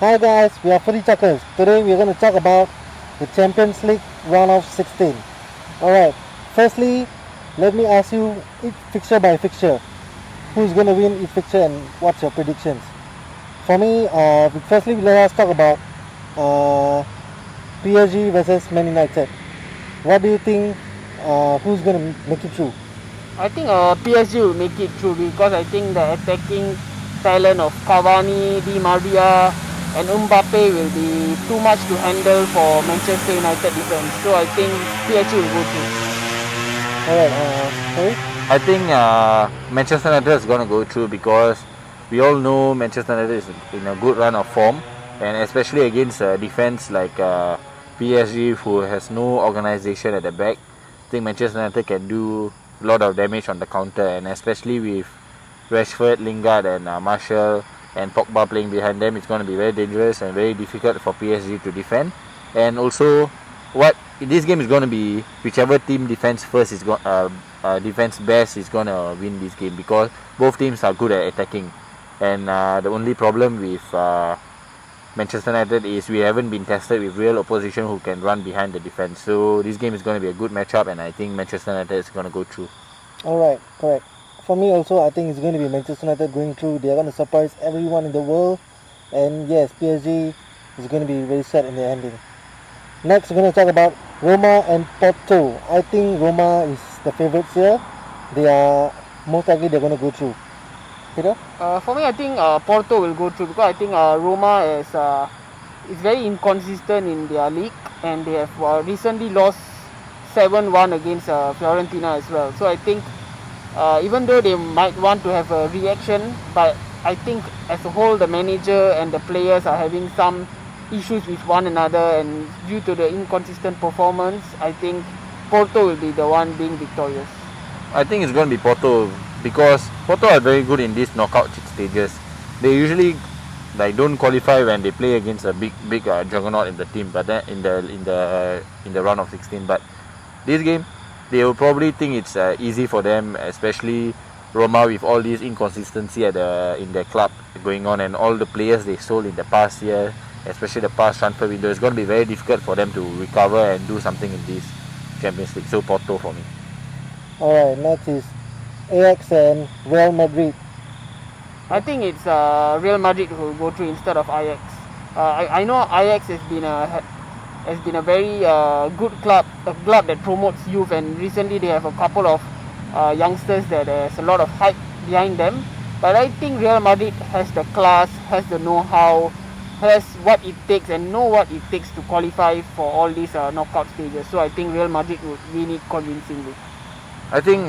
Hi guys, we are FootyTalkers. Today we are going to talk about the Champions League round of 16. Alright, firstly, let me ask you each fixture by fixture. Who's going to win each fixture and what's your predictions? For me, firstly let us talk about PSG versus Man United. What do you think, who's going to make it through? I think PSG will make it through because I think the attacking talent of Cavani, Di Maria and Mbappe will be too much to handle for Manchester United defense. So I think PSG will go through. Alright, sorry? I think Manchester United is going to go through because we all know Manchester United is in a good run of form, and especially against a defense like PSG, who has no organisation at the back. I think Manchester United can do a lot of damage on the counter, and especially with Rashford, Lingard and Martial and Pogba playing behind them, it's going to be very dangerous and very difficult for PSG to defend. And also, what this game is going to be, whichever team defends first is defense best is going to win this game, because both teams are good at attacking. And the only problem with Manchester United is we haven't been tested with real opposition who can run behind the defense. So this game is going to be a good matchup, and I think Manchester United is going to go through. Alright, correct. For me also, I think it's going to be Manchester United going through. They are going to surprise everyone in the world. And yes, PSG is going to be very sad in the ending. Next, we're going to talk about Roma and Porto. I think Roma is the favourites here. They are most likely they're going to go through. Peter? For me, I think Porto will go through because I think Roma is very inconsistent in their league, and they have recently lost 7-1 against Fiorentina as well. So I think even though they might want to have a reaction, but I think as a whole the manager and the players are having some issues with one another, and due to the inconsistent performance, I think Porto will be the one being victorious. I think it's going to be Porto, because Porto are very good in these knockout stages. They usually don't qualify when they play against a big juggernaut in the team, but then in the round of 16. But this game, they will probably think it's easy for them, especially Roma, with all this inconsistency in their club going on, and all the players they sold in the past year, especially the past transfer window. It's going to be very difficult for them to recover and do something in this Champions League. So Porto for me. Alright, next is Ajax and Real Madrid. I think it's Real Madrid who will go through instead of Ajax. I know Ajax has been a very good club, a club that promotes youth, and recently they have a couple of youngsters that has a lot of hype behind them. But I think Real Madrid has the class, has the know-how, has what it takes, and know what it takes to qualify for all these knockout stages. So I think Real Madrid would win it convincingly. I think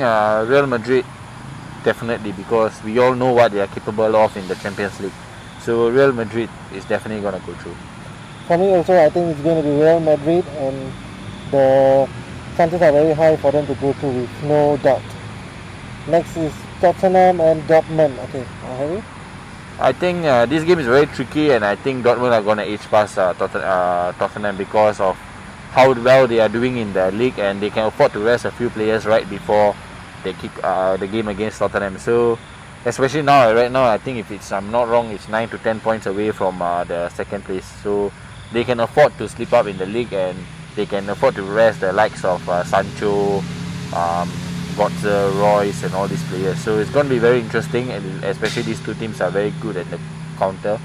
Real Madrid definitely, because we all know what they are capable of in the Champions League. So Real Madrid is definitely going to go through. For me also, I think it's going to be Real Madrid, and the chances are very high for them to go through with no doubt. Next is Tottenham and Dortmund. Okay, Harry? I think this game is very tricky, and I think Dortmund are going to edge past Tottenham because of how well they are doing in the league, and they can afford to rest a few players right before they kick the game against Tottenham. So especially right now, I think if I'm not wrong, it's 9 to 10 points away from the second place. So they can afford to slip up in the league, and they can afford to rest the likes of Sancho, Götze, Royce and all these players. So it's going to be very interesting, and especially these two teams are very good at the counter.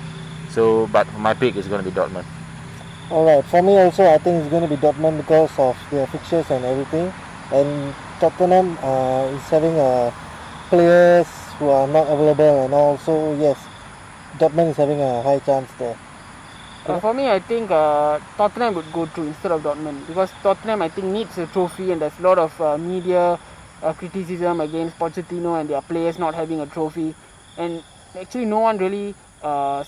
So, but my pick is going to be Dortmund. Alright, for me also, I think it's going to be Dortmund because of their fixtures and everything. And Tottenham is having players who are not available, and also, yes, Dortmund is having a high chance there. For me, I think Tottenham would go through instead of Dortmund, because Tottenham, I think, needs a trophy, and there's a lot of media criticism against Pochettino and their players not having a trophy. And actually no one really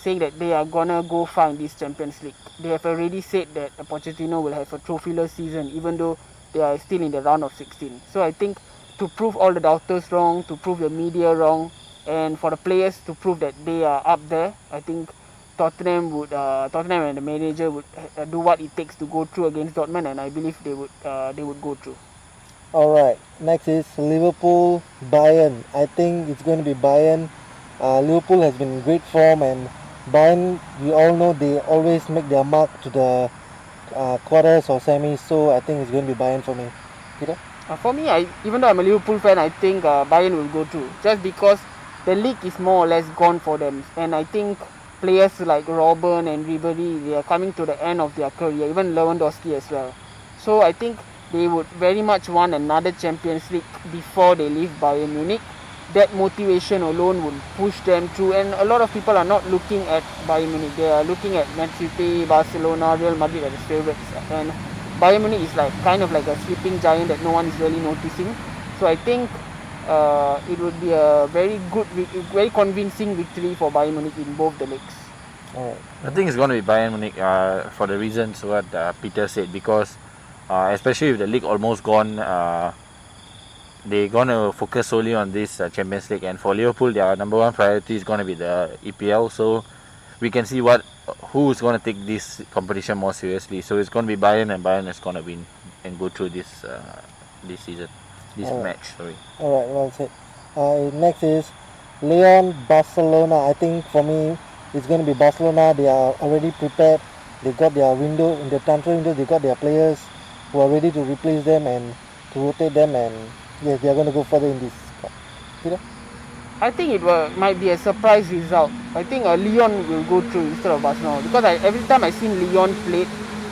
saying that they are gonna go far in this Champions League. They have already said that Pochettino will have a trophyless season, even though they are still in the round of 16. So I think to prove all the doubters wrong, to prove the media wrong, and for the players to prove that they are up there, I think Tottenham and the manager would do what it takes to go through against Dortmund, and I believe they would go through. Alright, next is Liverpool, Bayern. I think it's going to be Bayern. Liverpool has been in great form, and Bayern, we all know they always make their mark to the quarters or semis, so I think it's going to be Bayern for me. Peter? For me, even though I'm a Liverpool fan, I think Bayern will go through. Just because the league is more or less gone for them. And I think players like Robben and Ribery, they are coming to the end of their career. Even Lewandowski as well. So I think they would very much want another Champions League before they leave Bayern Munich. That motivation alone would push them through. And a lot of people are not looking at Bayern Munich. They are looking at Man City, Barcelona, Real Madrid as favourites. And Bayern Munich is kind of like a sleeping giant that no one is really noticing. So I think it would be a very convincing victory for Bayern Munich in both the leagues. Alright. I think it's going to be Bayern Munich for the reasons what Peter said, because especially with the league almost gone, they're going to focus solely on this Champions League, and for Liverpool their number one priority is going to be the EPL, so we can see who's going to take this competition more seriously. So it's going to be Bayern, and Bayern is going to win and go through this season, this match. Sorry. Alright, well said. Next is Lyon, Barcelona. I think for me it's going to be Barcelona. They are already prepared. They got their window, in the transfer window, they got their players who are ready to replace them and to rotate them, and yes, they are going to go further in this cup. Peter? I think it might be a surprise result. I think Lyon will go through instead of Barcelona, because every time I've seen Lyon play,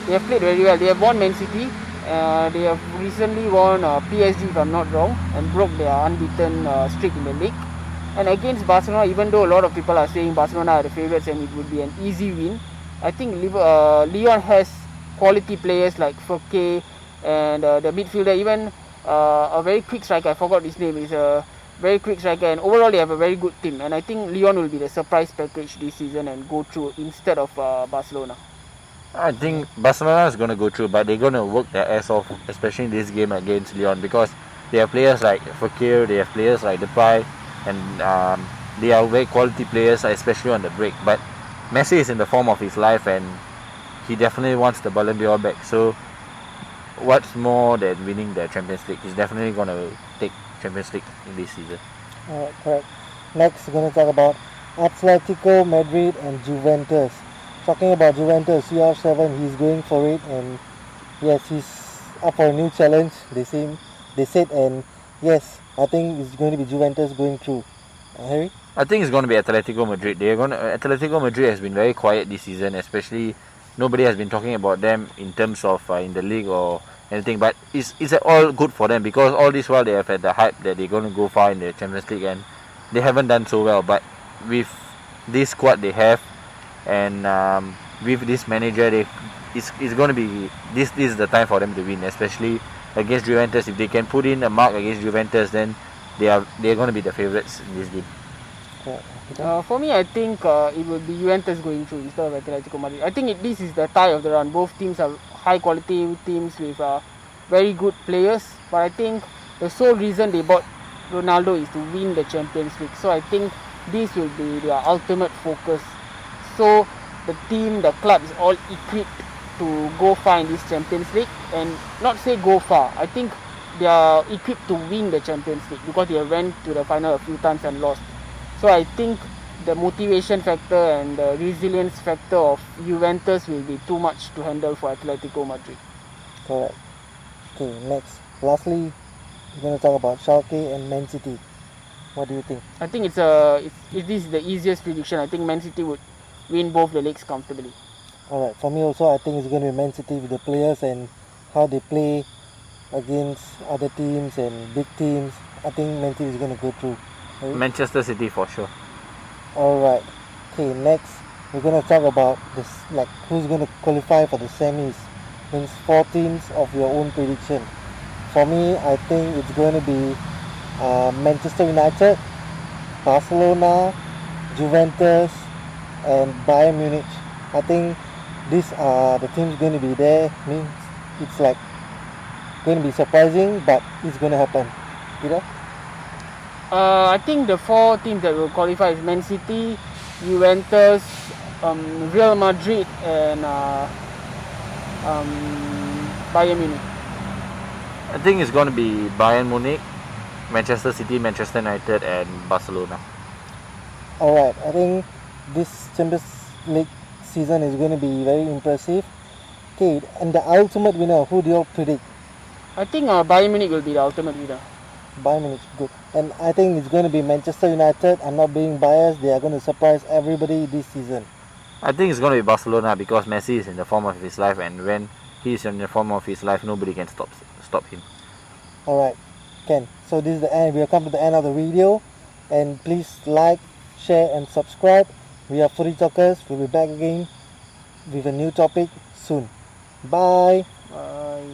they have played very well. They have won Man City. They have recently won PSG, if I'm not wrong, and broke their unbeaten streak in the league. And against Barcelona, even though a lot of people are saying Barcelona are the favourites and it would be an easy win, I think Lyon has quality players like Fouquet and the midfielder, even a very quick striker, I forgot his name, is a very quick striker, and overall they have a very good team. And I think Lyon will be the surprise package this season and go through instead of Barcelona. I think Barcelona is going to go through, but they're going to work their ass off, especially in this game against Lyon, because they have players like Fouquet, they have players like Depay, and they are very quality players, especially on the break. But Messi is in the form of his life, and he definitely wants the Ballon d'Or back. So what's more than winning the Champions League? He's definitely going to take Champions League in this season. Alright, correct. Next, we're going to talk about Atletico Madrid and Juventus. Talking about Juventus, CR7, he's going for it, and yes, he's up for a new challenge, they said, and yes, I think it's going to be Juventus going through. Harry? I think it's going to be Atletico Madrid. Atletico Madrid has been very quiet this season, especially nobody has been talking about them in terms of in the league or anything. But it's all good for them, because all this while they have had the hype that they're going to go far in the Champions League, and they haven't done so well. But with this squad they have, and with this manager, it's going to be this is the time for them to win, especially against Juventus. If they can put in a mark against Juventus, then they're going to be the favourites in this game. For me, I think it will be Juventus going through instead of Atletico Madrid. I think this is the tie of the run. Both teams are high quality teams with very good players, but I think the sole reason they bought Ronaldo is to win the Champions League. So I think this will be their ultimate focus. So the club is all equipped to go far in this Champions League, and not say go far. I think they are equipped to win the Champions League, because they went to the final a few times and lost. So I think the motivation factor and the resilience factor of Juventus will be too much to handle for Atletico Madrid. Correct. Okay, next. Lastly, we're going to talk about Schalke and Man City. What do you think? I think this is the easiest prediction. I think Man City would win both the leagues comfortably. Alright, for me also, I think it's going to be Man City with the players and how they play against other teams and big teams. I think Man City is going to go through. Right? Manchester City for sure. Alright, okay, next we're going to talk about this, like who's going to qualify for the semis. Means 4 teams of your own prediction. For me, I think it's going to be Manchester United, Barcelona, Juventus, and Bayern Munich. I think these are the teams going to be there. Means it's like going to be surprising, but it's going to happen. Peter? I think the 4 teams that will qualify is Man City, Juventus, Real Madrid, and Bayern Munich. I think it's going to be Bayern Munich, Manchester City, Manchester United, and Barcelona. Alright, I think this Champions League season is going to be very impressive. Okay, and the ultimate winner, who do you all predict? I think Bayern Munich will be the ultimate winner. Bayern Munich, good. And I think it's going to be Manchester United. I'm not being biased. They are going to surprise everybody this season. I think it's going to be Barcelona because Messi is in the form of his life, and when he is in the form of his life, nobody can stop him. Alright, Ken. So this is the end. We have come to the end of the video. And please like, share and subscribe. We are FootyTalkers. We'll be back again with a new topic soon. Bye. Bye.